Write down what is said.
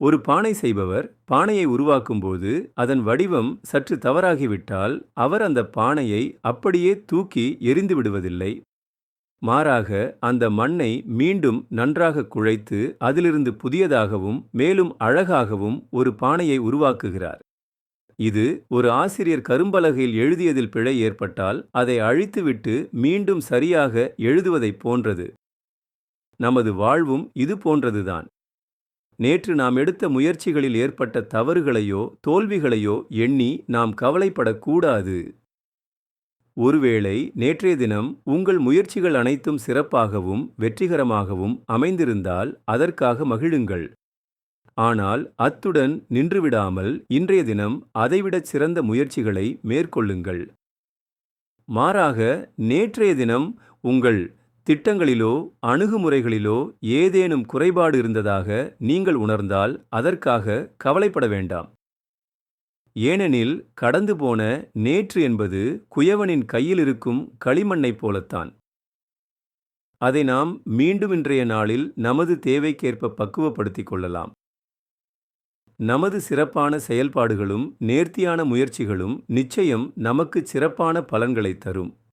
ஒரு பானை செய்பவர் பானையை உருவாக்கும்போது அதன் வடிவம் சற்று தவறாகிவிட்டால் அவர் அந்த பானையை அப்படியே தூக்கி எறிந்து விடுவதில்லை. மாறாக அந்த மண்ணை மீண்டும் நன்றாக குழைத்து அதிலிருந்து புதியதாகவும் மேலும் அழகாகவும் ஒரு பானையை உருவாக்குகிறார். இது ஒரு ஆசிரியர் கரும்பலகையில் எழுதியதில் பிழை ஏற்பட்டால் அதை அழித்துவிட்டு மீண்டும் சரியாக எழுதுவதைப் போன்றது. நமது வாழ்வும் இது போன்றதுதான். நேற்று நாம் எடுத்த முயற்சிகளில் ஏற்பட்ட தவறுகளையோ தோல்விகளையோ எண்ணி நாம் கவலைப்படக்கூடாது. ஒருவேளை நேற்றைய தினம் உங்கள் முயற்சிகள் அனைத்தும் சிறப்பாகவும் வெற்றிகரமாகவும் அமைந்திருந்தால் அதற்காக மகிழுங்கள். ஆனால் அத்துடன் நின்றுவிடாமல் இன்றைய தினம் அதைவிடச் சிறந்த முயற்சிகளை மேற்கொள்ளுங்கள். மாறாக நேற்றைய தினம் உங்கள் திட்டங்களிலோ அணுகுமுறைகளிலோ ஏதேனும் குறைபாடு இருந்ததாக நீங்கள் உணர்ந்தால் அதற்காக கவலைப்பட வேண்டாம். ஏனெனில் கடந்து போன நேற்று என்பது குயவனின் கையில் இருக்கும் களிமண்ணைப் போலத்தான். அதை நாம் மீண்டும் இன்றைய நாளில் நமது தேவைக்கேற்ப பக்குவப்படுத்திக் கொள்ளலாம். நமது சிறப்பான செயல்பாடுகளும் நேர்த்தியான முயற்சிகளும் நிச்சயம் நமக்கு சிறப்பான பலன்களை தரும்.